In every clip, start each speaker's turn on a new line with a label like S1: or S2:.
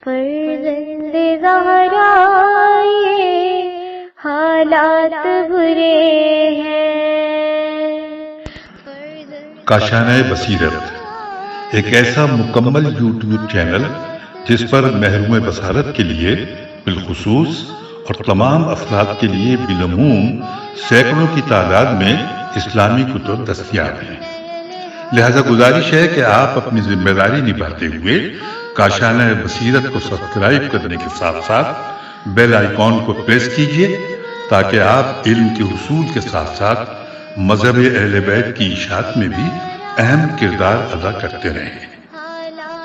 S1: فرزند زہرا یہ حالات برے ہیں۔
S2: کاشانہ بصیرت ایک ایسا مکمل یوٹیوب چینل جس پر محروم بصارت کے لیے بالخصوص اور تمام افراد کے لیے بالعموم سینکڑوں کی تعداد میں اسلامی کتب دستیاب ہیں۔ لہذا گزارش ہے کہ آپ اپنی ذمہ داری نبھاتے ہوئے کاشانہ بصیرت کو سبسکرائب کرنے کے ساتھ ساتھ بیل آئیکن کو پریس کیجیے تاکہ آپ علم کے حصول کے ساتھ ساتھ مذہب اہل بیت کی اشاعت میں بھی اہم کردار ادا کرتے رہیں۔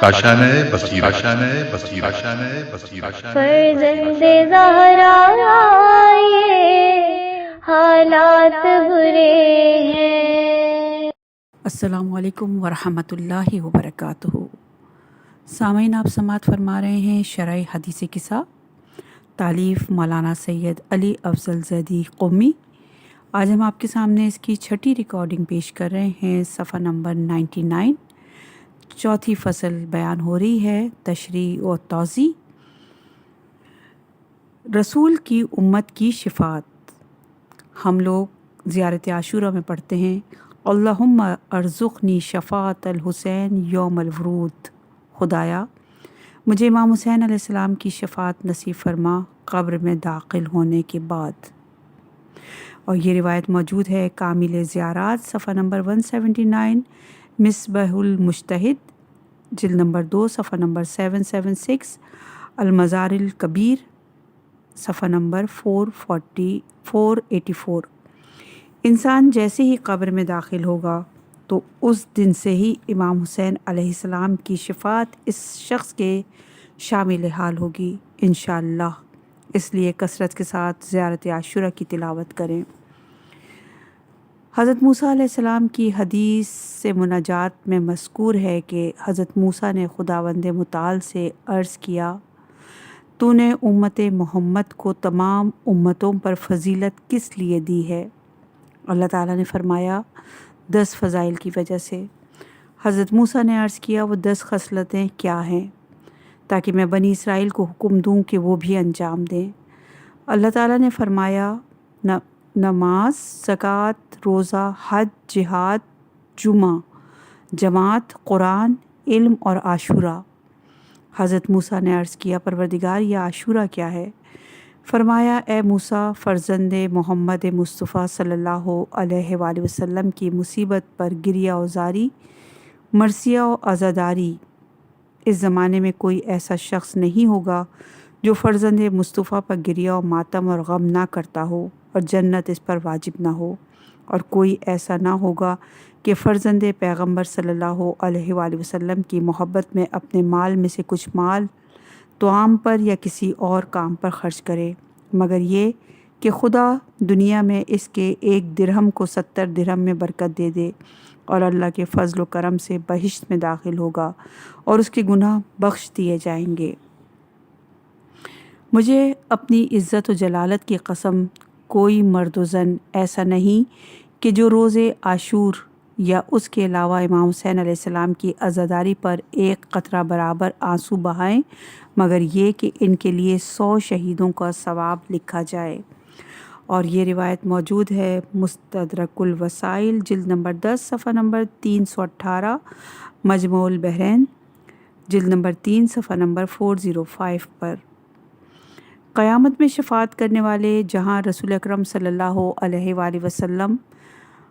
S2: کاشانہ بصیرت، کاشانہ بصیرت، کاشانہ بصیرت۔
S1: فرزند زہرا یہ حالات برے ہیں۔
S3: السلام علیکم ورحمۃ اللہ وبرکاتہ۔ سامعین، آپ سماعت فرما رہے ہیں شرح حدیث قصہ، تالیف مولانا سید علی افضل زیدی قمی۔ آج ہم آپ کے سامنے اس کی چھٹی ریکارڈنگ پیش کر رہے ہیں، صفحہ نمبر 99، چوتھی فصل بیان ہو رہی ہے، تشریح و توضیح۔ رسول کی امت کی شفاعت۔ ہم لوگ زیارت عاشورہ میں پڑھتے ہیں، اللہم ارزقنی شفاعت الحسین یوم الورود۔ خدایا مجھے امام حسین علیہ السلام کی شفاعت نصیب فرما قبر میں داخل ہونے کے بعد۔ اور یہ روایت موجود ہے کامل زیارات، صفحہ نمبر 179، مصباح المجتہد، جلد نمبر 2، صفحہ نمبر 776، المزار الکبیر، صفحہ نمبر 484۔ انسان جیسے ہی قبر میں داخل ہوگا تو اس دن سے ہی امام حسین علیہ السلام کی شفاعت اس شخص کے شامل حال ہوگی انشاءاللہ۔ اس لیے کثرت کے ساتھ زیارت عاشورہ کی تلاوت کریں۔ حضرت موسیٰ علیہ السلام کی حدیث سے مناجات میں مذکور ہے کہ حضرت موسیٰ نے خداوند متعال سے عرض کیا، تو نے امت محمد کو تمام امتوں پر فضیلت کس لیے دی ہے؟ اللہ تعالیٰ نے فرمایا 10 فضائل کی وجہ سے۔ حضرت موسیٰ نے عرض کیا، وہ 10 خصلتیں کیا ہیں تاکہ میں بنی اسرائیل کو حکم دوں کہ وہ بھی انجام دیں؟ اللہ تعالیٰ نے فرمایا نماز، زکوٰۃ، روزہ، حج، جہاد، جمعہ، جماعت، قرآن، علم اور عاشورہ۔ حضرت موسیٰ نے عرض کیا، پروردگار یہ عاشورہ کیا ہے؟ فرمایا، اے موسیٰ، فرزند محمد مصطفیٰ صلی اللہ علیہ وآلہ وسلم کی مصیبت پر گریہ و زاری، مرثیہ و عزاداری۔ اس زمانے میں کوئی ایسا شخص نہیں ہوگا جو فرزند مصطفیٰ پر گریہ و ماتم اور غم نہ کرتا ہو اور جنت اس پر واجب نہ ہو، اور کوئی ایسا نہ ہوگا کہ فرزند پیغمبر صلی اللہ علیہ وآلہ وسلم کی محبت میں اپنے مال میں سے کچھ مال طعام پر یا کسی اور کام پر خرچ کرے، مگر یہ کہ خدا دنیا میں اس کے 1 درہم کو 70 درہم میں برکت دے دے، اور اللہ کے فضل و کرم سے بہشت میں داخل ہوگا اور اس کے گناہ بخش دیے جائیں گے۔ مجھے اپنی عزت و جلالت کی قسم، کوئی مرد و زن ایسا نہیں کہ جو روز عاشور یا اس کے علاوہ امام حسین علیہ السلام کی عزاداری پر 1 قطرہ برابر آنسو بہائیں، مگر یہ کہ ان کے لیے 100 شہیدوں کا ثواب لکھا جائے۔ اور یہ روایت موجود ہے مستدرک الوسائل، جلد نمبر 10، صفحہ نمبر 318، مجموع البحرین، جلد نمبر 3، صفحہ نمبر 405 پر۔ قیامت میں شفاعت کرنے والے جہاں رسول اکرم صلی اللہ علیہ وآلہ وسلم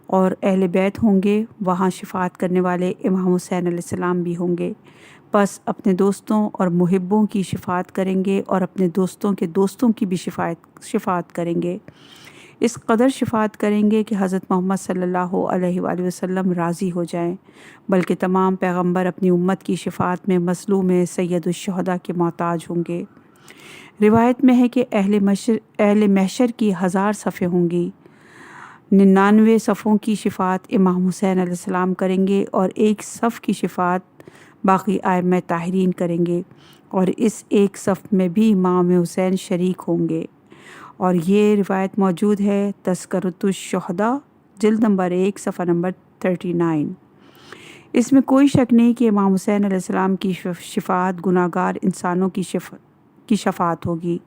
S3: اور اہل بیت ہوں گے، وہاں شفاعت کرنے والے امام حسین علیہ السلام بھی ہوں گے۔ پس اپنے دوستوں اور محبوں کی شفاعت کریں گے اور اپنے دوستوں کے دوستوں کی بھی شفاعت کریں گے۔ اس قدر شفاعت کریں گے کہ حضرت محمد صلی اللہ علیہ وآلہ وسلم راضی ہو جائیں، بلکہ تمام پیغمبر اپنی امت کی شفاعت میں مظلوم سید الشہداء کے محتاج ہوں گے۔ روایت میں ہے کہ اہل محشر کی 1000 صفیں ہوں گی، 99 صفوں کی شفاعت امام حسین علیہ السلام کریں گے اور 1 صف کی شفاعت باقی ائمہ طاہرین کریں گے، اور اس 1 صف میں بھی امام حسین شریک ہوں گے۔ اور یہ روایت موجود ہے تذکرۃ الشہداء، جلد نمبر 1، صفحہ نمبر 39۔ اس میں کوئی شک نہیں کہ امام حسین علیہ السلام کی شفاعت گناہگار انسانوں کی شفاعت ہوگی،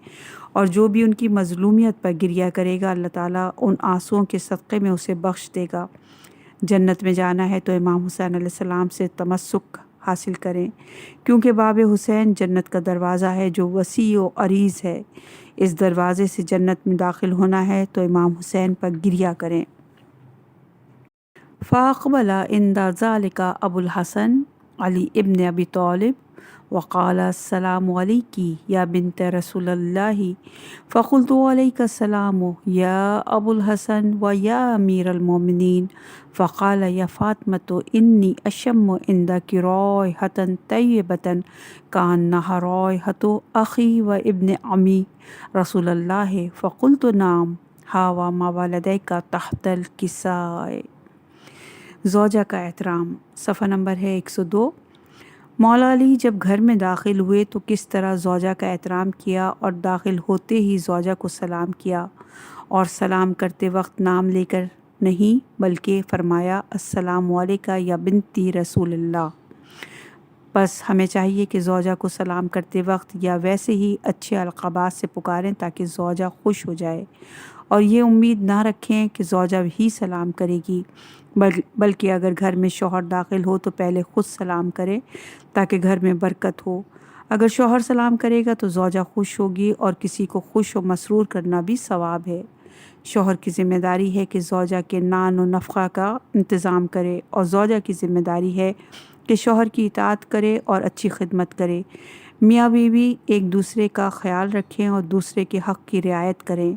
S3: اور جو بھی ان کی مظلومیت پر گریہ کرے گا اللہ تعالیٰ ان آنسوؤں کے صدقے میں اسے بخش دے گا۔ جنت میں جانا ہے تو امام حسین علیہ السلام سے تمسک حاصل کریں، کیونکہ باب حسین جنت کا دروازہ ہے جو وسیع و عریض ہے۔ اس دروازے سے جنت میں داخل ہونا ہے تو امام حسین پر گریہ کریں۔ فاقبل عند ذلك ابو الحسن علی ابن ابی طالب وقال السلام علیکی یا بنت رسول اللہ فقلت علیک السلام یا ابو الحسن و یا امیر المومنین فقال یا فاطمۃ انی اشم عندک رائحۃ طیبۃ کانہا رائحۃ اخی و ابن عمی رسول اللہ فقلت نعم ہا ما والدیک تحت الکساء۔ زوجہ کا احترام، صفحہ نمبر ہے 102۔ مولا علی جب گھر میں داخل ہوئے تو کس طرح زوجہ کا احترام کیا، اور داخل ہوتے ہی زوجہ کو سلام کیا، اور سلام کرتے وقت نام لے کر نہیں بلکہ فرمایا السلام علیکہ یا بنتی رسول اللہ۔ بس ہمیں چاہیے کہ زوجہ کو سلام کرتے وقت یا ویسے ہی اچھے القابات سے پکاریں تاکہ زوجہ خوش ہو جائے، اور یہ امید نہ رکھیں کہ زوجہ ہی سلام کرے گی، بلکہ اگر گھر میں شوہر داخل ہو تو پہلے خود سلام کرے تاکہ گھر میں برکت ہو۔ اگر شوہر سلام کرے گا تو زوجہ خوش ہوگی، اور کسی کو خوش و مسرور کرنا بھی ثواب ہے۔ شوہر کی ذمہ داری ہے کہ زوجہ کے نان و نفقہ کا انتظام کرے، اور زوجہ کی ذمہ داری ہے کہ شوہر کی اطاعت کرے اور اچھی خدمت کرے۔ میاں بیوی ایک دوسرے کا خیال رکھیں اور دوسرے کے حق کی رعایت کریں۔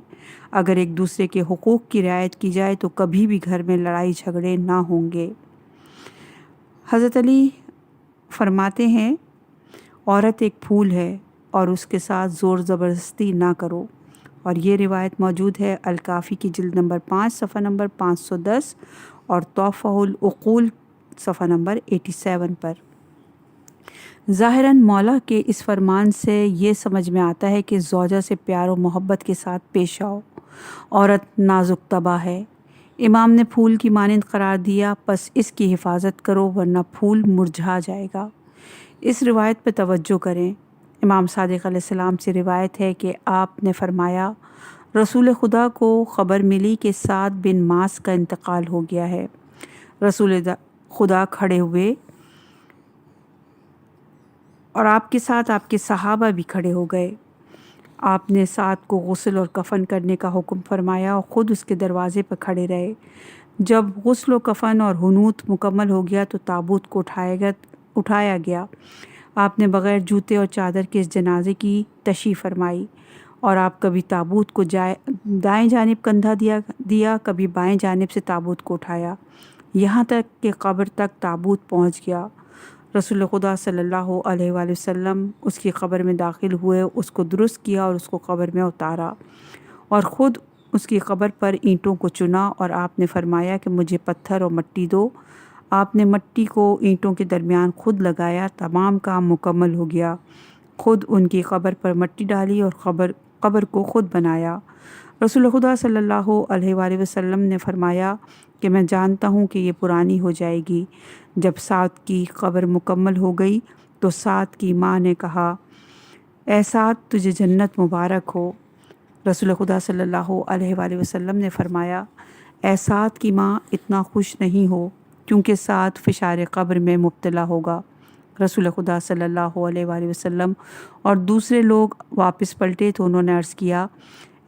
S3: اگر ایک دوسرے کے حقوق کی رعایت کی جائے تو کبھی بھی گھر میں لڑائی جھگڑے نہ ہوں گے۔ حضرت علی فرماتے ہیں عورت ایک پھول ہے اور اس کے ساتھ زور زبردستی نہ کرو، اور یہ روایت موجود ہے الکافی کی جلد نمبر 5 صفحہ نمبر 510 اور تحفہ العقول صفحہ نمبر 87 پر۔ ظاہراً مولا کے اس فرمان سے یہ سمجھ میں آتا ہے کہ زوجہ سے پیار و محبت کے ساتھ پیش آؤ۔ عورت نازک طبع ہے، امام نے پھول کی مانند قرار دیا، پس اس کی حفاظت کرو ورنہ پھول مرجھا جائے گا۔ اس روایت پہ توجہ کریں۔ امام صادق علیہ السلام سے روایت ہے کہ آپ نے فرمایا رسول خدا کو خبر ملی کہ سعد بن معاذ کا انتقال ہو گیا ہے۔ رسول خدا کھڑے ہوئے اور آپ کے ساتھ آپ کے صحابہ بھی کھڑے ہو گئے۔ آپ نے سعد کو غسل اور کفن کرنے کا حکم فرمایا اور خود اس کے دروازے پر کھڑے رہے۔ جب غسل و کفن اور حنوط مکمل ہو گیا تو تابوت کو اٹھایا گیا۔ آپ نے بغیر جوتے اور چادر کے اس جنازے کی تشییع فرمائی، اور آپ کبھی تابوت کو دائیں جانب کندھا دیا، کبھی بائیں جانب سے تابوت کو اٹھایا، یہاں تک کہ قبر تک تابوت پہنچ گیا۔ رسول خدا صلی اللہ علیہ وآلہ وسلم اس کی قبر میں داخل ہوئے، اس کو درست کیا اور اس کو قبر میں اتارا، اور خود اس کی قبر پر اینٹوں کو چنا، اور آپ نے فرمایا کہ مجھے پتھر اور مٹی دو۔ آپ نے مٹی کو اینٹوں کے درمیان خود لگایا، تمام کام مکمل ہو گیا۔ خود ان کی قبر پر مٹی ڈالی اور قبر کو خود بنایا۔ رسول خدا صلی اللہ علیہ وآلہ وسلم نے فرمایا کہ میں جانتا ہوں کہ یہ پرانی ہو جائے گی۔ جب سعد کی قبر مکمل ہو گئی تو سعد کی ماں نے کہا اے سعد تجھے جنت مبارک ہو۔ رسول خدا صلی اللہ علیہ وآلہ وسلم نے فرمایا اے سعد کی ماں اتنا خوش نہیں ہو، کیونکہ سعد فشار قبر میں مبتلا ہوگا۔ رسول خدا صلی اللہ علیہ وآلہ وسلم اور دوسرے لوگ واپس پلٹے تو انہوں نے عرض کیا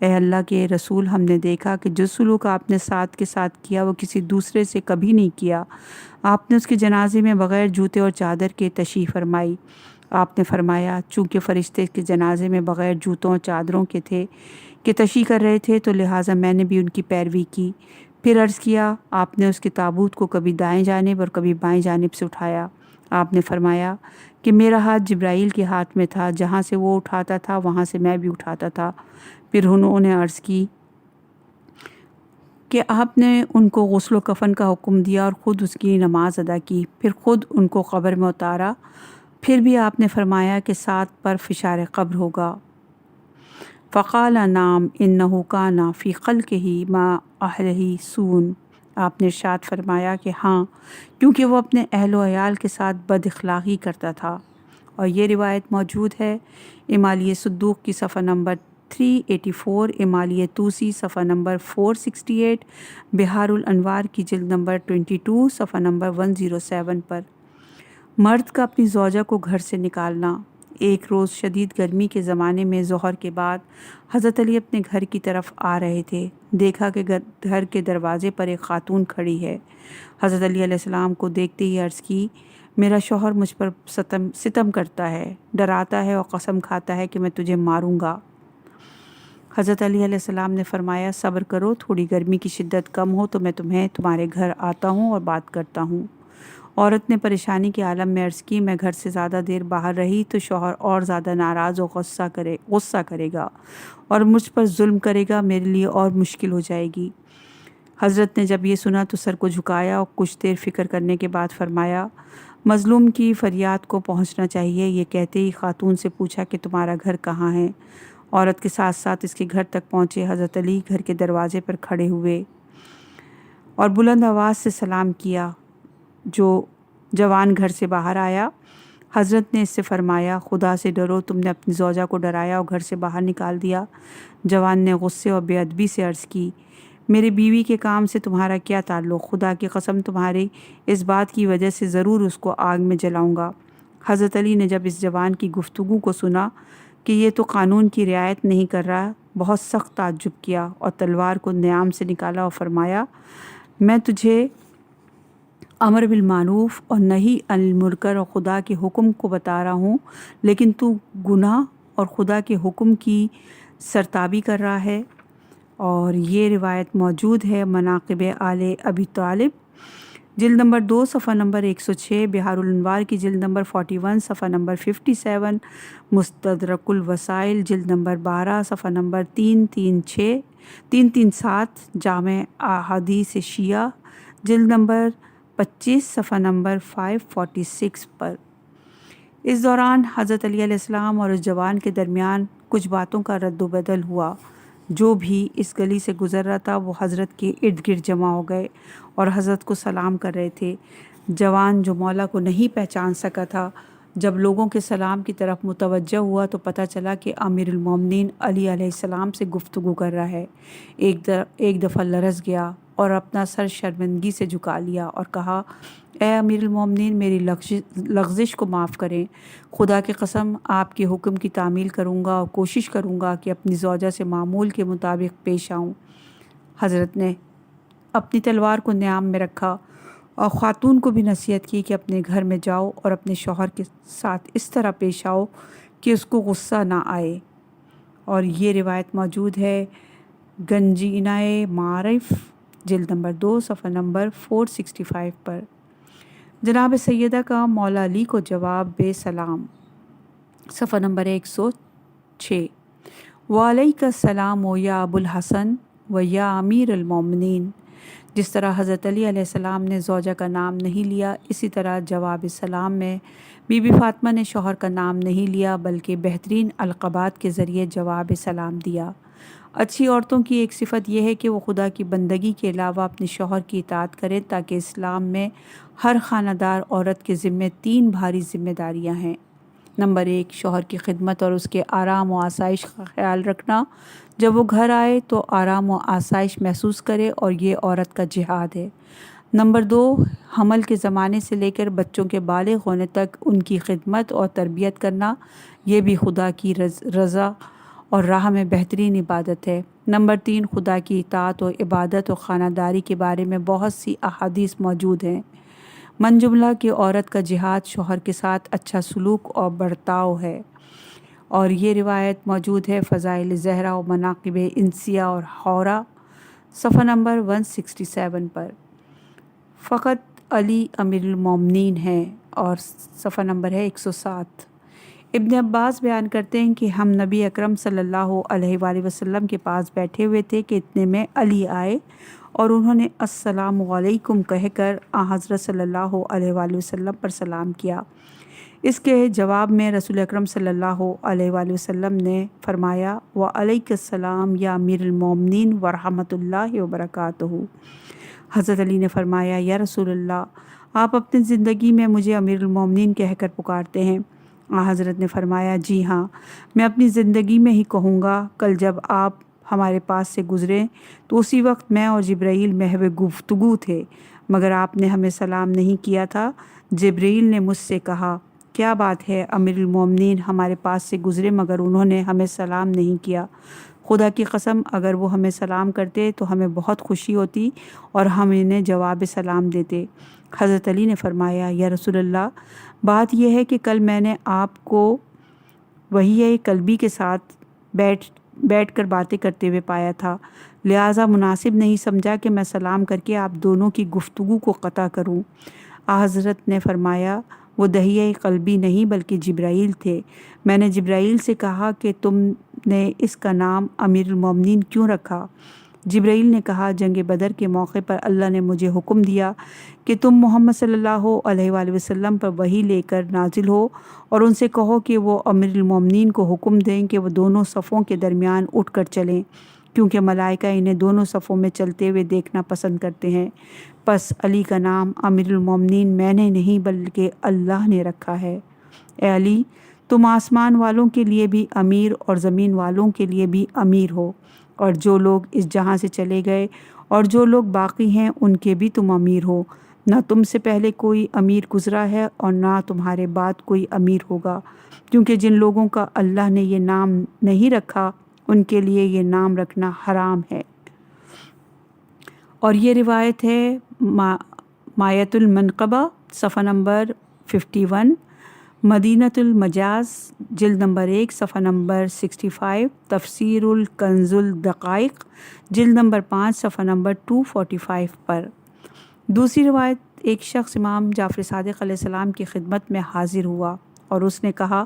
S3: اے اللہ کے رسول، ہم نے دیکھا کہ جو سلوک آپ نے سعد کے ساتھ کیا وہ کسی دوسرے سے کبھی نہیں کیا۔ آپ نے اس کے جنازے میں بغیر جوتے اور چادر کے تشییع فرمائی۔ آپ نے فرمایا چونکہ فرشتے کے جنازے میں بغیر جوتوں اور چادروں کے تھے کہ تشییع کر رہے تھے تو لہٰذا میں نے بھی ان کی پیروی کی۔ پھر عرض کیا آپ نے اس کے تابوت کو کبھی دائیں جانب اور کبھی بائیں جانب سے اٹھایا۔ آپ نے فرمایا کہ میرا ہاتھ جبرائیل کے ہاتھ میں تھا، جہاں سے وہ اٹھاتا تھا وہاں سے میں بھی اٹھاتا تھا۔ پھر انہوں نے عرض کی کہ آپ نے ان کو غسل و کفن کا حکم دیا اور خود اس کی نماز ادا کی، پھر خود ان کو قبر میں اتارا۔ پھر بھی آپ نے فرمایا کہ سعد پر فشار قبر ہوگا۔ فقال نعم انہ کان فی خلقہ ما اہلہ سون۔ آپ نے ارشاد فرمایا کہ ہاں، کیونکہ وہ اپنے اہل و عیال کے ساتھ بد اخلاقی کرتا تھا۔ اور یہ روایت موجود ہے امالیہ صدوق کی صفحہ نمبر 384، امالیہ توسی صفحہ نمبر 468، بہار الانوار کی جلد نمبر 22 صفحہ نمبر 107 پر۔ مرد کا اپنی زوجہ کو گھر سے نکالنا۔ ایک روز شدید گرمی کے زمانے میں ظہر کے بعد حضرت علی اپنے گھر کی طرف آ رہے تھے۔ دیکھا کہ گھر کے دروازے پر ایک خاتون کھڑی ہے۔ حضرت علی علیہ السلام کو دیکھتے ہی عرض کی، میرا شوہر مجھ پر ستم کرتا ہے، ڈراتا ہے اور قسم کھاتا ہے کہ میں تجھے ماروں گا۔ حضرت علی علیہ السلام نے فرمایا، صبر کرو، تھوڑی گرمی کی شدت کم ہو تو میں تمہارے گھر آتا ہوں اور بات کرتا ہوں۔ عورت نے پریشانی کے عالم میں عرض کی، میں گھر سے زیادہ دیر باہر رہی تو شوہر اور زیادہ ناراض اور غصہ کرے گا اور مجھ پر ظلم کرے گا، میرے لیے اور مشکل ہو جائے گی۔ حضرت نے جب یہ سنا تو سر کو جھکایا اور کچھ دیر فکر کرنے کے بعد فرمایا، مظلوم کی فریاد کو پہنچنا چاہیے۔ یہ کہتے ہی خاتون سے پوچھا کہ تمہارا گھر کہاں ہے؟ عورت کے ساتھ ساتھ اس کے گھر تک پہنچے۔ حضرت علی گھر کے دروازے پر کھڑے ہوئے اور بلند آواز سے سلام کیا۔ جو جوان گھر سے باہر آیا، حضرت نے اس سے فرمایا، خدا سے ڈرو، تم نے اپنی زوجہ کو ڈرایا اور گھر سے باہر نکال دیا۔ جوان نے غصے اور بے ادبی سے عرض کی، میری بیوی کے کام سے تمہارا کیا تعلق؟ خدا کی قسم تمہاری اس بات کی وجہ سے ضرور اس کو آگ میں جلاؤں گا۔ حضرت علی نے جب اس جوان کی گفتگو کو سنا کہ یہ تو قانون کی رعایت نہیں کر رہا، بہت سخت تعجب کیا اور تلوار کو نیام سے نکالا اور فرمایا، میں تجھے امر بالمعروف اور نہی عن المنکر اور خدا کے حکم کو بتا رہا ہوں، لیکن تو گناہ اور خدا کے حکم کی سرتابی کر رہا ہے۔ اور یہ روایت موجود ہے مناقب آل ابی طالب، جلد نمبر 2 صفحہ نمبر 106، بہار الانوار کی جلد نمبر 41 صفحہ نمبر 57، مستدرک الوسائل جلد نمبر 12 صفحہ نمبر 337، جامع احادیث شیعہ جلد نمبر 25 صفحہ نمبر 546 پر۔ اس دوران حضرت علی علیہ السلام اور اس جوان کے درمیان کچھ باتوں کا رد و بدل ہوا۔ جو بھی اس گلی سے گزر رہا تھا وہ حضرت کے ارد گرد جمع ہو گئے اور حضرت کو سلام کر رہے تھے۔ جوان جو مولا کو نہیں پہچان سکا تھا، جب لوگوں کے سلام کی طرف متوجہ ہوا تو پتہ چلا کہ امیر المومنین علی علیہ السلام سے گفتگو کر رہا ہے۔ ایک دفعہ لرز گیا اور اپنا سر شرمندگی سے جھکا لیا اور کہا، اے امیر المومنین، میری لغزش کو معاف کریں، خدا کی قسم آپ کے حکم کی تعمیل کروں گا اور کوشش کروں گا کہ اپنی زوجہ سے معمول کے مطابق پیش آؤں۔ حضرت نے اپنی تلوار کو نیام میں رکھا اور خاتون کو بھی نصیحت کی کہ اپنے گھر میں جاؤ اور اپنے شوہر کے ساتھ اس طرح پیش آؤ کہ اس کو غصہ نہ آئے۔ اور یہ روایت موجود ہے گنجینہ معارف جلد نمبر 2 صفحہ نمبر 465 پر۔ جناب سیدہ کا مولا علی کو جواب بے سلام، صفحہ نمبر 106، وعلیک السلام و یا ابو الحسن و یا امیر المومنین۔ جس طرح حضرت علی علیہ السلام نے زوجہ کا نام نہیں لیا، اسی طرح جواب سلام میں بی بی فاطمہ نے شوہر کا نام نہیں لیا بلکہ بہترین القابات کے ذریعے جواب سلام دیا۔ اچھی عورتوں کی ایک صفت یہ ہے کہ وہ خدا کی بندگی کے علاوہ اپنے شوہر کی اطاعت کریں، تاکہ اسلام میں ہر خانہ دار عورت کے ذمے 3 بھاری ذمہ داریاں ہیں۔ نمبر 1، شوہر کی خدمت اور اس کے آرام و آسائش کا خیال رکھنا۔ جب وہ گھر آئے تو آرام و آسائش محسوس کرے، اور یہ عورت کا جہاد ہے۔ نمبر 2، حمل کے زمانے سے لے کر بچوں کے بالغ ہونے تک ان کی خدمت اور تربیت کرنا، یہ بھی خدا کی رضا اور راہ میں بہترین عبادت ہے۔ نمبر 3، خدا کی اطاعت و عبادت و خانہ داری کے بارے میں بہت سی احادیث موجود ہیں، من جملہ کہ عورت کا جہاد شوہر کے ساتھ اچھا سلوک اور برتاؤ ہے۔ اور یہ روایت موجود ہے فضائل زہرا و مناقب انسیہ اور حورا صفحہ نمبر 167 پر۔ فقط علی امیر المومنین ہیں، اور صفحہ نمبر ہے 107۔ ابن عباس بیان کرتے ہیں کہ ہم نبی اکرم صلی اللہ علیہ وآلہ وسلم کے پاس بیٹھے ہوئے تھے کہ اتنے میں علی آئے اور انہوں نے السلام علیکم کہہ کر حضرت صلی اللہ علیہ وآلہ وسلم پر سلام کیا۔ اس کے جواب میں رسول اکرم صلی اللہ علیہ وآلہ وسلم نے فرمایا، وعلیک السلام یا امیر المومنین ورحمۃ اللہ وبرکاتہ۔ حضرت علی نے فرمایا یا رسول اللہ، آپ اپنی زندگی میں مجھے امیر المومنین کہہ کر پکارتے ہیں؟ حضرت نے فرمایا جی ہاں، میں اپنی زندگی میں ہی کہوں گا۔ کل جب آپ ہمارے پاس سے گزرے تو اسی وقت میں اور جبرائیل محو گفتگو تھے، مگر آپ نے ہمیں سلام نہیں کیا تھا۔ جبرائیل نے مجھ سے کہا کیا بات ہے، امیر المومنین ہمارے پاس سے گزرے مگر انہوں نے ہمیں سلام نہیں کیا۔ خدا کی قسم اگر وہ ہمیں سلام کرتے تو ہمیں بہت خوشی ہوتی اور ہم انہیں جواب سلام دیتے۔ حضرت علی نے فرمایا یا رسول اللہ، بات یہ ہے کہ کل میں نے آپ کو وحی قلبی کے ساتھ بیٹھ کر باتیں کرتے ہوئے پایا تھا، لہٰذا مناسب نہیں سمجھا کہ میں سلام کر کے آپ دونوں کی گفتگو کو قطع کروں۔ حضرت نے فرمایا وہ دحیہ قلبی نہیں بلکہ جبرائیل تھے۔ میں نے جبرائیل سے کہا کہ تم نے اس کا نام امیر المومنین کیوں رکھا؟ جبرائیل نے کہا جنگ بدر کے موقع پر اللہ نے مجھے حکم دیا کہ تم محمد صلی اللہ علیہ وآلہ وسلم پر وحی لے کر نازل ہو اور ان سے کہو کہ وہ امیر المومنین کو حکم دیں کہ وہ دونوں صفوں کے درمیان اٹھ کر چلیں، کیونکہ ملائکہ انہیں دونوں صفوں میں چلتے ہوئے دیکھنا پسند کرتے ہیں۔ پس علی کا نام امیر المومنین میں نے نہیں بلکہ اللہ نے رکھا ہے۔ اے علی، تم آسمان والوں کے لیے بھی امیر اور زمین والوں کے لیے بھی امیر ہو، اور جو لوگ اس جہاں سے چلے گئے اور جو لوگ باقی ہیں ان کے بھی تم امیر ہو۔ نہ تم سے پہلے کوئی امیر گزرا ہے اور نہ تمہارے بعد کوئی امیر ہوگا، کیونکہ جن لوگوں کا اللہ نے یہ نام نہیں رکھا ان کے لیے یہ نام رکھنا حرام ہے۔ اور یہ روایت ہے مایۃ المنقبہ صفحہ نمبر 51، مدینۃ المجاز جلد نمبر 1 صفحہ نمبر 65، تفسیر الکنز الدقائق جلد نمبر 5 صفحہ نمبر 245 پر۔ دوسری روایت، ایک شخص امام جعفر صادق علیہ السلام کی خدمت میں حاضر ہوا اور اس نے کہا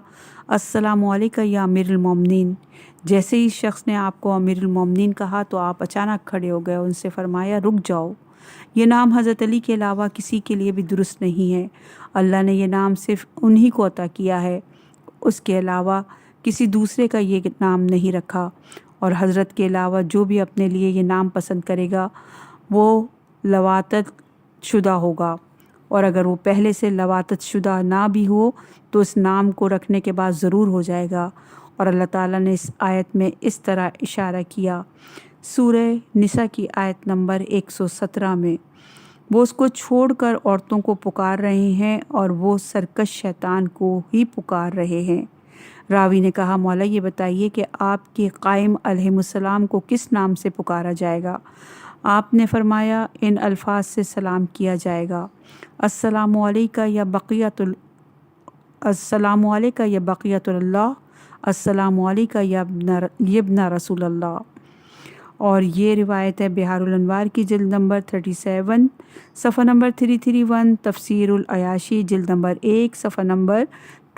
S3: السلام علیکہ یا امیر المومنین۔ جیسے ہی شخص نے آپ کو امیر المومنین کہا تو آپ اچانک کھڑے ہو گئے، ان سے فرمایا رک جاؤ، یہ نام حضرت علی کے علاوہ کسی کے لیے بھی درست نہیں ہے۔ اللہ نے یہ نام صرف انہی کو عطا کیا ہے، اس کے علاوہ کسی دوسرے کا یہ نام نہیں رکھا، اور حضرت کے علاوہ جو بھی اپنے لیے یہ نام پسند کرے گا وہ لواطت شدہ ہوگا، اور اگر وہ پہلے سے لواطت شدہ نہ بھی ہو تو اس نام کو رکھنے کے بعد ضرور ہو جائے گا۔ اور اللہ تعالیٰ نے اس آیت میں اس طرح اشارہ کیا سورہ نساء کی آیت نمبر 117 میں، وہ اس کو چھوڑ کر عورتوں کو پکار رہے ہیں اور وہ سرکش شیطان کو ہی پکار رہے ہیں۔ راوی نے کہا مولا یہ بتائیے کہ آپ کے قائم علیہ السلام کو کس نام سے پکارا جائے گا؟ آپ نے فرمایا ان الفاظ سے سلام کیا جائے گا، السلام علیکہ یا بقیۃ اللہ، السلام علیکہ یا ابن رسول اللہ۔ اور یہ روایت ہے بحار الانوار کی جلد نمبر 37 صفحہ نمبر 331، تفسیر العیاشی جلد نمبر 1 صفحہ نمبر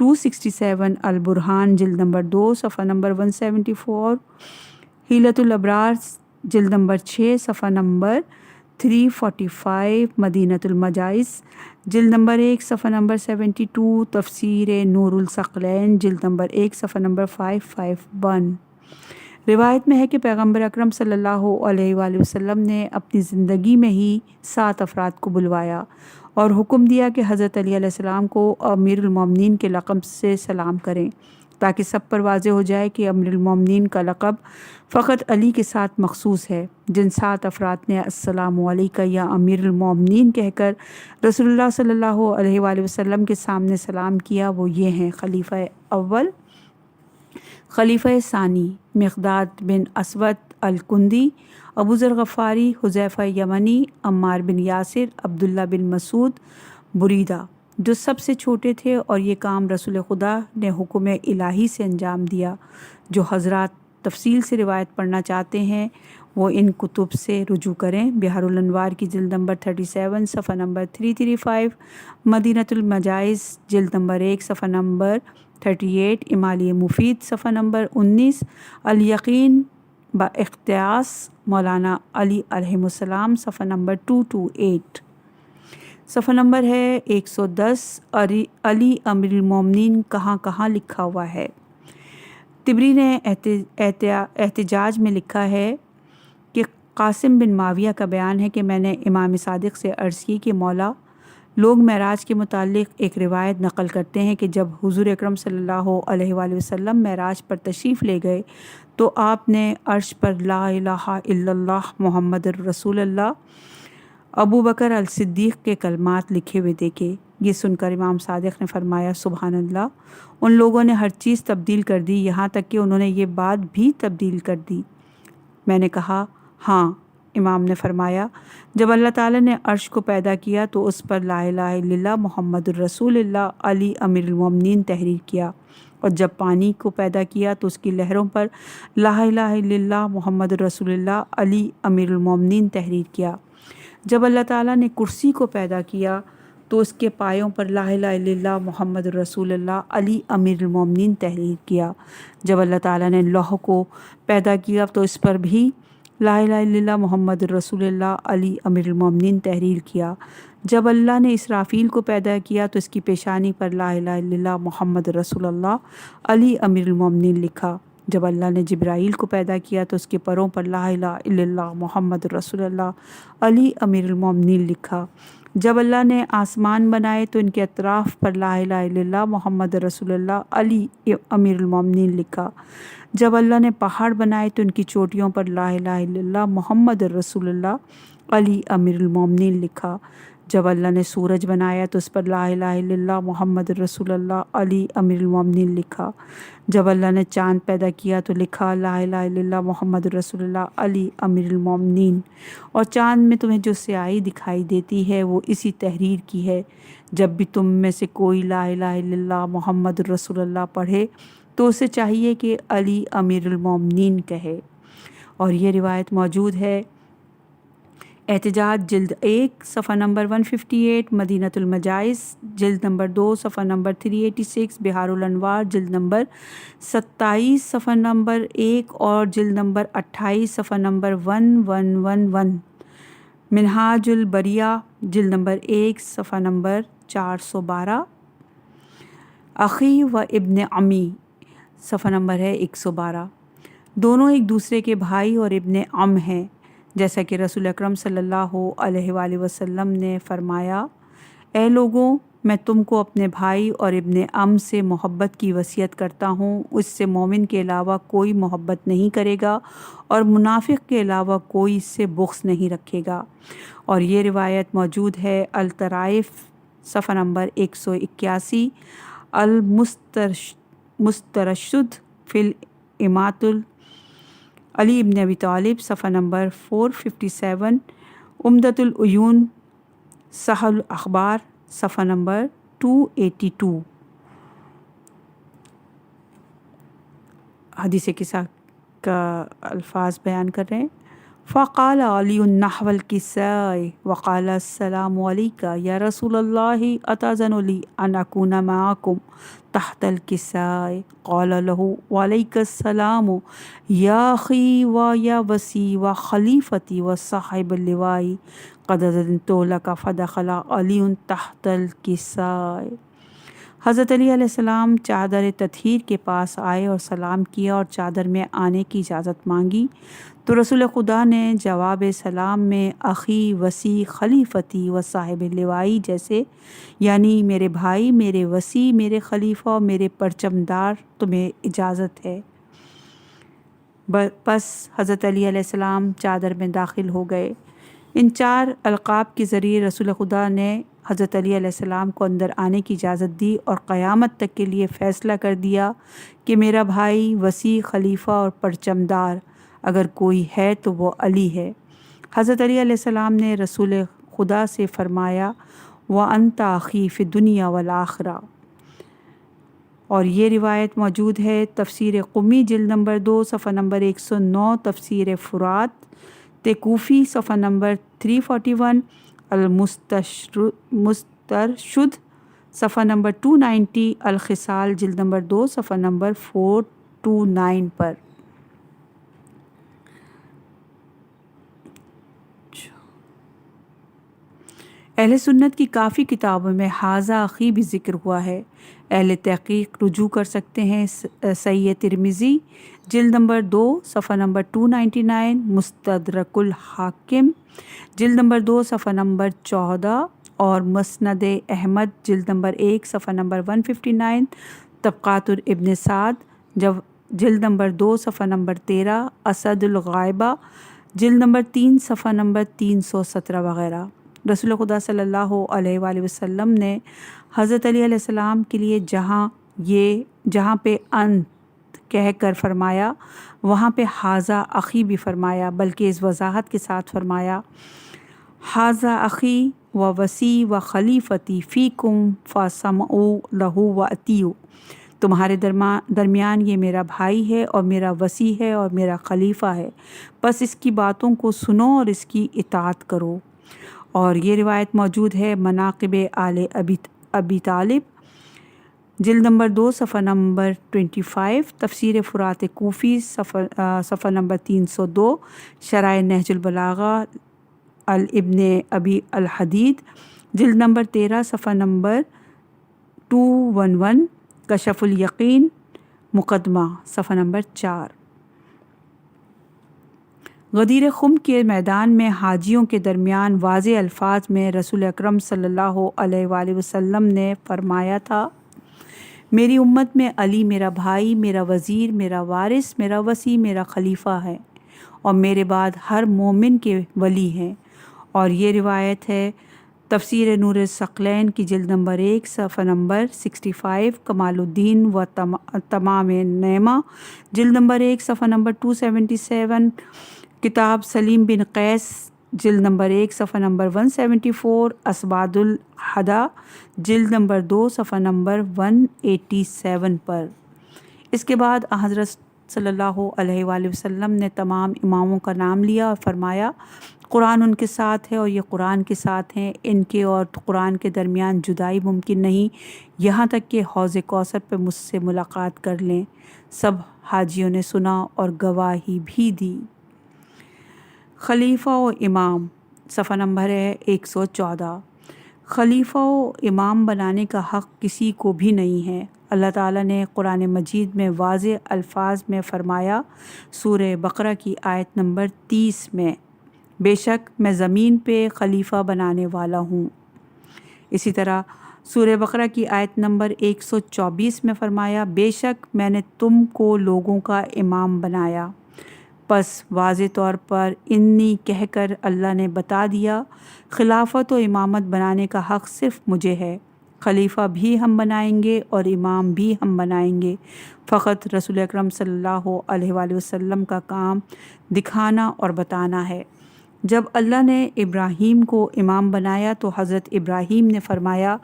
S3: 267، البرہان جلد نمبر 2 صفحہ نمبر 174، حیلۃ الابرار جلد نمبر 6 صفحہ نمبر 345، مدینۃ المجاز جلد نمبر 1 صفحہ نمبر 72، تفسیر نور الثقلین جلد نمبر 1 صفحہ نمبر 551۔ روایت میں ہے کہ پیغمبر اکرم صلی اللہ علیہ وآلہ وسلم نے اپنی زندگی میں ہی 7 افراد کو بلوایا اور حکم دیا کہ حضرت علی علیہ السلام کو امیر المومنین کے لقب سے سلام کریں، تاکہ سب پر واضح ہو جائے کہ امیر المومنین کا لقب فقط علی کے ساتھ مخصوص ہے۔ جن 7 افراد نے السلام علیکہ یا امیر المومنین کہہ کر رسول اللہ صلی اللہ علیہ وآلہ وسلم کے سامنے سلام کیا وہ یہ ہیں: خلیفہ اول، خلیفہ ثانی مقداد بن اسود الکندی، ابو ذر غفاری، حذیفہ یمنی، عمار بن یاسر، عبداللہ بن مسعود، بریدہ، جو سب سے چھوٹے تھے، اور یہ کام رسول خدا نے حکم الہی سے انجام دیا۔ جو حضرات تفصیل سے روایت پڑھنا چاہتے ہیں وہ ان کتب سے رجوع کریں: بحار الانوار کی جلد نمبر 37 صفحہ نمبر 335، مدینۃ المجاز جلد نمبر 1 صفحہ نمبر 38، امالی مفید صفحہ نمبر 19، الیقین باقتیاس مولانا علی علیہ السلام صفحہ نمبر 228۔ صفحہ نمبر ہے 110، علی امیر المومنین کہاں کہاں لکھا ہوا ہے؟ طبری نے احتجاج میں لکھا ہے کہ قاسم بن معاویہ کا بیان ہے کہ میں نے امام صادق سے عرض کی کہ مولا، لوگ معراج کے متعلق ایک روایت نقل کرتے ہیں کہ جب حضور اکرم صلی اللہ علیہ وآلہ وسلم معراج پر تشریف لے گئے تو آپ نے عرش پر لا الہ الا اللہ محمد الرسول اللہ ابو بکر الصدیق کے کلمات لکھے ہوئے دیکھے۔ یہ سن کر امام صادق نے فرمایا سبحان اللہ، ان لوگوں نے ہر چیز تبدیل کر دی، یہاں تک کہ انہوں نے یہ بات بھی تبدیل کر دی۔ میں نے کہا ہاں۔ امام نے فرمایا جب اللہ تعالیٰ نے عرش کو پیدا کیا تو اس پر لا الہ الا اللہ محمد الرسول اللہ علی امیر المومنین تحریر کیا، اور جب پانی کو پیدا کیا تو اس کی لہروں پر لا الہ الا اللہ محمد الرسول اللہ علی امیر المومنین تحریر کیا۔ جب اللہ تعالیٰ نے کرسی کو پیدا کیا تو اس کے پایوں پر لا الہ الا اللہ محمد الرسول اللہ علی امیر المومنین تحریر کیا۔ جب اللہ تعالیٰ نے لوح کو پیدا کیا تو اس پر بھی لا الہ الا اللہ محمد الرسول اللہ علی امیر المومنین تحریر کیا۔ جب اللہ نے اسرافیل کو پیدا کیا تو اس کی پیشانی پر لا الہ الا اللہ محمد رسول اللہ علی امیر المومنین لکھا۔ جب اللہ نے جبرائیل کو پیدا کیا تو اس کے پروں پر لا الہ الا اللہ محمد رسول اللہ علی امیر المومنین لکھا۔ جب اللہ نے آسمان بنائے تو ان کے اطراف پر لا الہ الا اللہ محمد رسول اللہ علی امیر المومنین لکھا۔ جب اللہ نے پہاڑ بنائے تو ان کی چوٹیوں پر لا الہ الا اللہ محمد رسول اللہ علی امیر المومنین لکھا۔ جب اللہ نے سورج بنایا تو اس پر لا الہ الا اللہ محمد رسول اللہ علی امیر المومنین لکھا۔ جب اللہ نے چاند پیدا کیا تو لکھا لا الہ الا اللہ محمد رسول اللہ علی امیر المومنین۔ اور چاند میں تمہیں جو سیاہی دکھائی دیتی ہے وہ اسی تحریر کی ہے۔ جب بھی تم میں سے کوئی لا الہ الا اللہ محمد رسول اللہ پڑھے تو اسے چاہیے کہ علی امیر المومنین کہے۔ اور یہ روایت موجود ہے احتجاج جلد 1 صفحہ نمبر 158، مدینۃ المجائز جلد نمبر 2 صفحہ نمبر 386، بہار الانوار جلد نمبر 27 صفحہ نمبر 1 اور جلد نمبر 28 صفحہ نمبر 1111، منہاج البریہ جلد نمبر 1 صفحہ نمبر 412، اخی و ابن عمی صفحہ نمبر ہے 112۔ دونوں ایک دوسرے کے بھائی اور ابن عم ہیں، جیسا کہ رسول اکرم صلی اللہ علیہ وآلہ وسلم نے فرمایا اے لوگوں، میں تم کو اپنے بھائی اور ابن عم سے محبت کی وصیت کرتا ہوں، اس سے مومن کے علاوہ کوئی محبت نہیں کرے گا اور منافق کے علاوہ کوئی اس سے بغض نہیں رکھے گا۔ اور یہ روایت موجود ہے الطرائف صفحہ نمبر 181، المسترشد فی الامات علی ابن ابی طالب صفحہ نمبر 457، عمدۃ العیون صحیح الاخبار صفحہ نمبر 282۔ حدیث قصہ کا الفاظ بیان کر رہے ہیں۔ فقال علی نحو القصاء وقال السلام علیک یا رسول اللہ اتاذن لی ان اکون معکم تحت القصاء قال له وعلیک السلام یا اخی و یا وسی و خلیفتی و صاحب اللواء قد اذنت لک فدخل علی تحت القصاء۔ حضرت علی علیہ السلام چادر تطہیر کے پاس آئے اور سلام کیا اور چادر میں آنے کی اجازت مانگی تو رسول خدا نے جواب سلام میں اخی، وسی، خلیفتی و صاحب لوائی جیسے، یعنی میرے بھائی، میرے وسی، میرے خلیفہ اور میرے پرچم دار، تمہیں اجازت ہے۔ بس حضرت علی علیہ السلام چادر میں داخل ہو گئے۔ ان 4 القاب کے ذریعے رسول خدا نے حضرت علی علیہ السلام کو اندر آنے کی اجازت دی اور قیامت تک کے لیے فیصلہ کر دیا کہ میرا بھائی، وسی، خلیفہ اور پرچم دار اگر کوئی ہے تو وہ علی ہے۔ حضرت علی علیہ السلام نے رسول خدا سے فرمایا وَأَنْتَ أَخِي فِي الدُّنْيَا وَالْآخِرَةِ۔ اور یہ روایت موجود ہے تفسیر قمی جلد نمبر 2 صفحہ نمبر 109، تفسیر فرات کوفی صفحہ نمبر 341، المسترشد صفحہ نمبر 290، الخصال جلد نمبر 2 صفحہ نمبر 429 پر۔ اہل سنت کی کافی کتابوں میں حاذا اخی بھی ذکر ہوا ہے۔ اہل تحقیق رجوع کر سکتے ہیں صحیح ترمذی جلد نمبر 2 صفحہ نمبر 299، مستدرک الحاکم جلد نمبر 2 صفحہ نمبر 14 اور مسند احمد جلد نمبر 1 صفحہ نمبر 159، طبقات ابن سعد جلد نمبر 2 صفحہ نمبر 13، اسد الغائبہ جلد نمبر 3 صفحہ نمبر 317 وغیرہ۔ رسول خدا صلی اللہ علیہ وآلہ وسلم نے حضرت علی علیہ السلام کے لیے جہاں پہ انت کہہ کر فرمایا وہاں پہ حاذا اخی بھی فرمایا، بلکہ اس وضاحت کے ساتھ فرمایا حاذا اخی و وسی و خلیفتی فیکم فاسمعوا لہ و اطیعوا، تمہارے درمیان یہ میرا بھائی ہے اور میرا وصی ہے اور میرا خلیفہ ہے، بس اس کی باتوں کو سنو اور اس کی اطاعت کرو۔ اور یہ روایت موجود ہے مناقب آل ابی طالب جلد نمبر 2 صفحہ نمبر 25، تفسیر فرات کوفی صفحہ نمبر 302، شرائع نہج البلاغہ الابن ابی الحدید جلد نمبر 13 صفحہ نمبر 211، کشف الیقین مقدمہ صفحہ نمبر 4۔ غدیر خم کے میدان میں حاجیوں کے درمیان واضح الفاظ میں رسول اکرم صلی اللہ علیہ وآلہ وسلم نے فرمایا تھا، میری امت میں علی میرا بھائی، میرا وزیر، میرا وارث، میرا وصی، میرا خلیفہ ہے، اور میرے بعد ہر مومن کے ولی ہیں۔ اور یہ روایت ہے تفسیر نور الثقلین کی جلد نمبر 1 صفحہ نمبر 65، کمال الدین و تمام نعمہ جلد نمبر 1 صفحہ نمبر 277، کتاب سلیم بن قیس جلد نمبر 1 صفحہ نمبر 174، اسباد الہدا جلد نمبر 2 صفحہ نمبر 187 پر۔ اس کے بعد حضرت صلی اللہ علیہ وآلہ وسلم نے تمام اماموں کا نام لیا اور فرمایا قرآن ان کے ساتھ ہے اور یہ قرآن کے ساتھ ہیں، ان کے اور قرآن کے درمیان جدائی ممکن نہیں یہاں تک کہ حوض کوثر پہ مجھ سے ملاقات کر لیں۔ سب حاجیوں نے سنا اور گواہی بھی دی۔ خلیفہ و امام صفحہ نمبر ہے 114۔ خلیفہ و امام بنانے کا حق کسی کو بھی نہیں ہے۔ اللہ تعالیٰ نے قرآن مجید میں واضح الفاظ میں فرمایا سورہ بقرہ کی آیت نمبر 30 میں، بے شک میں زمین پہ خلیفہ بنانے والا ہوں۔ اسی طرح سورہ بقرہ کی آیت نمبر 124 میں فرمایا، بے شک میں نے تم کو لوگوں کا امام بنایا۔ پس واضح طور پر انی کہہ کر اللہ نے بتا دیا خلافت و امامت بنانے کا حق صرف مجھے ہے، خلیفہ بھی ہم بنائیں گے اور امام بھی ہم بنائیں گے، فقط رسول اکرم صلی اللہ علیہ وآلہ وسلم کا کام دکھانا اور بتانا ہے۔ جب اللہ نے ابراہیم کو امام بنایا تو حضرت ابراہیم نے فرمایا،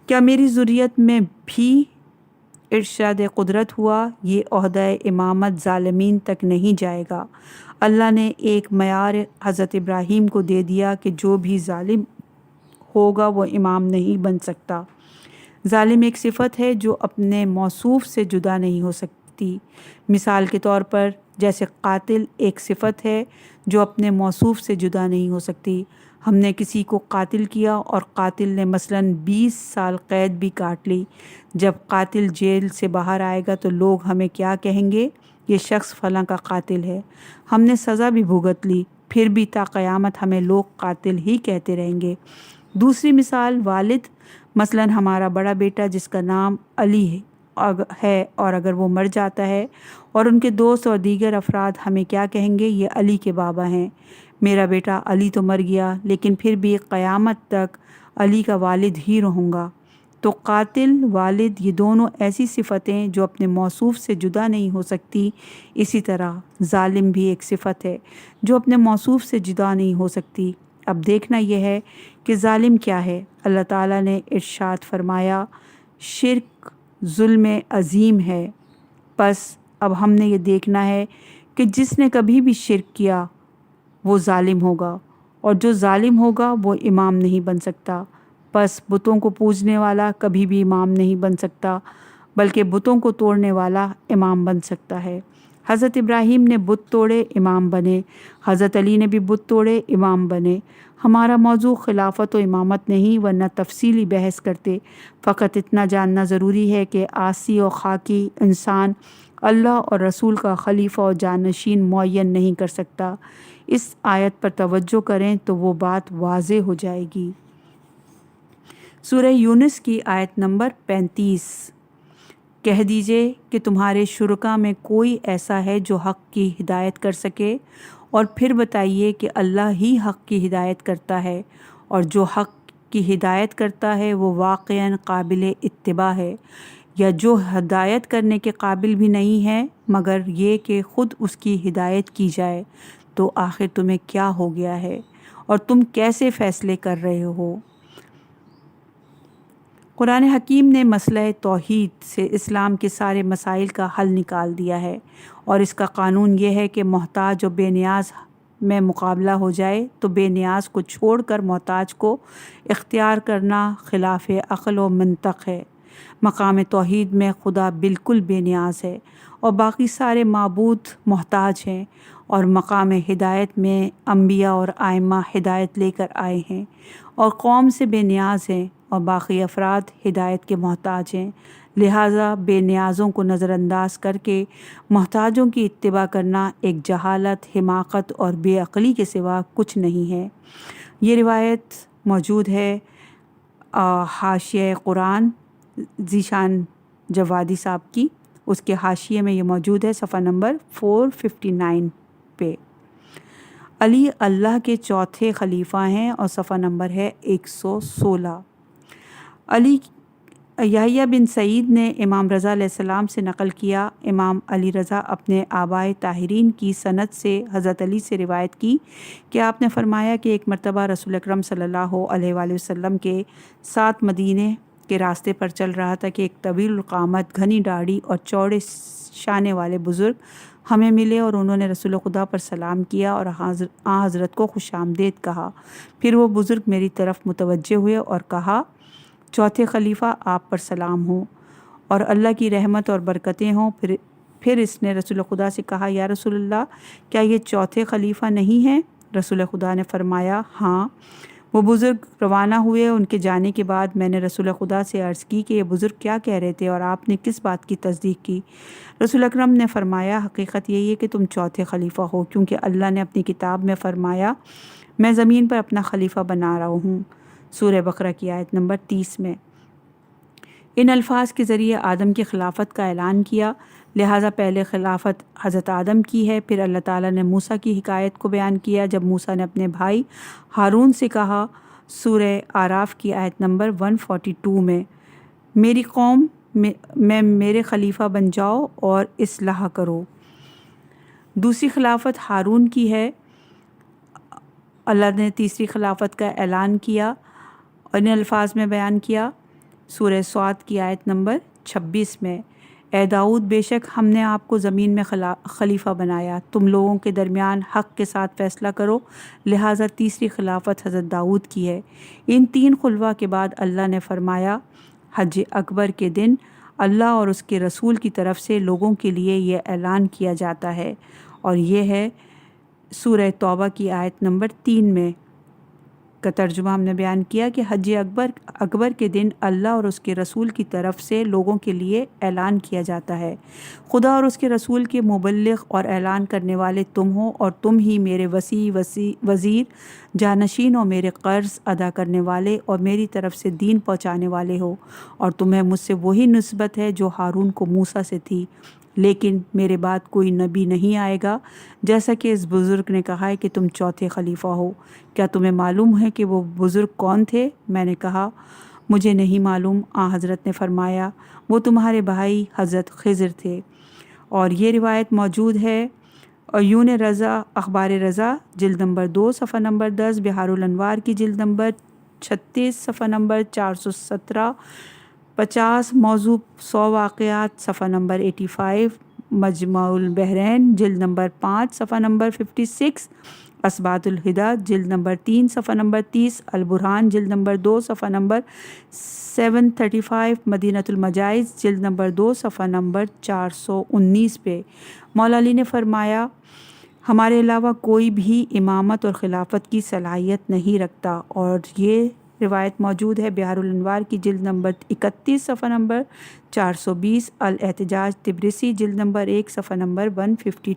S3: کیا میری ذریت میں بھی ارشاد قدرت ہوا، یہ عہدہ امامت ظالمین تک نہیں جائے گا۔ اللہ نے ایک معیار حضرت ابراہیم کو دے دیا کہ جو بھی ظالم ہوگا وہ امام نہیں بن سکتا۔ ظالم ایک صفت ہے جو اپنے موصوف سے جدا نہیں ہو سکتی، مثال کے طور پر جیسے قاتل ایک صفت ہے جو اپنے موصوف سے جدا نہیں ہو سکتی۔ ہم نے کسی کو قاتل کیا اور قاتل نے مثلاً 20 سال قید بھی کاٹ لی، جب قاتل جیل سے باہر آئے گا تو لوگ ہمیں کیا کہیں گے؟ یہ شخص فلاں کا قاتل ہے۔ ہم نے سزا بھی بھگت لی، پھر بھی تا قیامت ہمیں لوگ قاتل ہی کہتے رہیں گے۔ دوسری مثال والد، مثلاً ہمارا بڑا بیٹا جس کا نام علی ہے اور اگر وہ مر جاتا ہے اور ان کے دوست اور دیگر افراد ہمیں کیا کہیں گے؟ یہ علی کے بابا ہیں۔ میرا بیٹا علی تو مر گیا لیکن پھر بھی قیامت تک علی کا والد ہی رہوں گا۔ تو قاتل، والد، یہ دونوں ایسی صفتیں جو اپنے موصوف سے جدا نہیں ہو سکتی۔ اسی طرح ظالم بھی ایک صفت ہے جو اپنے موصوف سے جدا نہیں ہو سکتی۔ اب دیکھنا یہ ہے کہ ظالم کیا ہے۔ اللہ تعالیٰ نے ارشاد فرمایا، شرک ظلم عظیم ہے۔ پس اب ہم نے یہ دیکھنا ہے کہ جس نے کبھی بھی شرک کیا وہ ظالم ہوگا، اور جو ظالم ہوگا وہ امام نہیں بن سکتا۔ پس بتوں کو پوجنے والا کبھی بھی امام نہیں بن سکتا، بلکہ بتوں کو توڑنے والا امام بن سکتا ہے۔ حضرت ابراہیم نے بت توڑے، امام بنے۔ حضرت علی نے بھی بت توڑے، امام بنے۔ ہمارا موضوع خلافت و امامت نہیں ورنہ تفصیلی بحث کرتے، فقط اتنا جاننا ضروری ہے کہ عاصی و خاکی انسان اللہ اور رسول کا خلیفہ و جانشین معین نہیں کر سکتا۔ اس آیت پر توجہ کریں تو وہ بات واضح ہو جائے گی۔ سورہ یونس کی آیت نمبر 35، کہہ دیجئے کہ تمہارے شرکا میں کوئی ایسا ہے جو حق کی ہدایت کر سکے، اور پھر بتائیے کہ اللہ ہی حق کی ہدایت کرتا ہے، اور جو حق کی ہدایت کرتا ہے وہ واقعاً قابل اتباع ہے، یا جو ہدایت کرنے کے قابل بھی نہیں ہے مگر یہ کہ خود اس کی ہدایت کی جائے، تو آخر تمہیں کیا ہو گیا ہے اور تم کیسے فیصلے کر رہے ہو؟ قرآن حکیم نے مسئلہ توحید سے اسلام کے سارے مسائل کا حل نکال دیا ہے، اور اس کا قانون یہ ہے کہ محتاج و بے نیاز میں مقابلہ ہو جائے تو بے نیاز کو چھوڑ کر محتاج کو اختیار کرنا خلاف عقل و منطق ہے۔ مقام توحید میں خدا بالکل بے نیاز ہے اور باقی سارے معبود محتاج ہیں، اور مقام ہدایت میں انبیاء اور ائمہ ہدایت لے کر آئے ہیں اور قوم سے بے نیاز ہیں، اور باقی افراد ہدایت کے محتاج ہیں۔ لہٰذا بے نیازوں کو نظر انداز کر کے محتاجوں کی اتباع کرنا ایک جہالت، حماقت اور بے عقلی کے سوا کچھ نہیں ہے۔ یہ روایت موجود ہے حاشیہ قرآن ذیشان جوادی صاحب کی، اس کے حاشیے میں یہ موجود ہے صفحہ نمبر 459 پہ۔ علی اللہ کے چوتھے خلیفہ ہیں اور صفحہ نمبر ہے 116۔ علی یحییٰ بن سعید نے امام رضا علیہ السلام سے نقل کیا، امام علی رضا اپنے آبائے طاہرین کی سند سے حضرت علی سے روایت کی کہ آپ نے فرمایا کہ ایک مرتبہ رسول اکرم صلی اللہ علیہ وآلہ وسلم کے ساتھ مدینے کے راستے پر چل رہا تھا کہ ایک طویل القامت، گھنی داڑھی اور چوڑے شانے والے بزرگ ہمیں ملے، اور انہوں نے رسول خدا پر سلام کیا اور حضرت کو خوش آمدید کہا۔ پھر وہ بزرگ میری طرف متوجہ ہوئے اور کہا، چوتھے خلیفہ آپ پر سلام ہو اور اللہ کی رحمت اور برکتیں ہوں۔ پھر اس نے رسول خدا سے کہا، یا رسول اللہ، کیا یہ چوتھے خلیفہ نہیں ہیں؟ رسول خدا نے فرمایا، ہاں۔ وہ بزرگ روانہ ہوئے۔ ان کے جانے کے بعد میں نے رسول خدا سے عرض کی کہ یہ بزرگ کیا کہہ رہے تھے اور آپ نے کس بات کی تصدیق کی؟ رسول اکرم نے فرمایا، حقیقت یہی ہے کہ تم چوتھے خلیفہ ہو، کیونکہ اللہ نے اپنی کتاب میں فرمایا، میں زمین پر اپنا خلیفہ بنا رہا ہوں، سورہ بقرہ کی آیت نمبر 30 میں۔ ان الفاظ کے ذریعے آدم کی خلافت کا اعلان کیا، لہٰذا پہلے خلافت حضرت آدم کی ہے۔ پھر اللہ تعالیٰ نے موسیٰ کی حکایت کو بیان کیا جب موسیٰ نے اپنے بھائی ہارون سے کہا، سورہ اعراف کی آیت نمبر 142 میں، میری قوم میں میرے خلیفہ بن جاؤ اور اصلاح کرو۔ دوسری خلافت ہارون کی ہے۔ اللہ نے تیسری خلافت کا اعلان کیا اور ان الفاظ میں بیان کیا، سورہ صاد کی آیت نمبر 26 میں، اے داؤد، بے شک ہم نے آپ کو زمین میں خلیفہ بنایا، تم لوگوں کے درمیان حق کے ساتھ فیصلہ کرو، لہٰذا تیسری خلافت حضرت داؤد کی ہے۔ ان تین خلفاء کے بعد اللہ نے فرمایا، حج اکبر کے دن اللہ اور اس کے رسول کی طرف سے لوگوں کے لیے یہ اعلان کیا جاتا ہے، اور یہ ہے سورہ توبہ کی آیت نمبر 3 میں کا ترجمہ ہم نے بیان کیا کہ حج اکبر کے دن اللہ اور اس کے رسول کی طرف سے لوگوں کے لیے اعلان کیا جاتا ہے، خدا اور اس کے رسول کے مبلغ اور اعلان کرنے والے تم ہو، اور تم ہی میرے وزیر جانشین اور میرے قرض ادا کرنے والے اور میری طرف سے دین پہنچانے والے ہو، اور تمہیں مجھ سے وہی نسبت ہے جو ہارون کو موسیٰ سے تھی، لیکن میرے بعد کوئی نبی نہیں آئے گا، جیسا کہ اس بزرگ نے کہا ہے کہ تم چوتھے خلیفہ ہو۔ کیا تمہیں معلوم ہے کہ وہ بزرگ کون تھے؟ میں نے کہا، مجھے نہیں معلوم۔ حضرت نے فرمایا، وہ تمہارے بھائی حضرت خضر تھے۔ اور یہ روایت موجود ہے عیون رضا، اخبار رضا، جلد نمبر 2 صفحہ نمبر 10، بہار الانوار کی جلد نمبر 36 صفحہ نمبر 417، 50 موضوع 100 واقعات صفحہ نمبر 85، مجمع البحرین جلد نمبر 5 صفحہ نمبر 56، اسبات الہدا جلد نمبر 3 صفحہ نمبر 30، البرہان جلد نمبر 2 صفحہ نمبر 735، مدینۃ المجائز جلد نمبر 2 صفحہ نمبر 419 پہ۔ مولا علی نے فرمایا، ہمارے علاوہ کوئی بھی امامت اور خلافت کی صلاحیت نہیں رکھتا، اور یہ روایت موجود ہے بحار الانوار کی جلد نمبر 31 صفحہ نمبر 420، الاحتجاج طبرسی جلد نمبر 1 صفحہ نمبر 152۔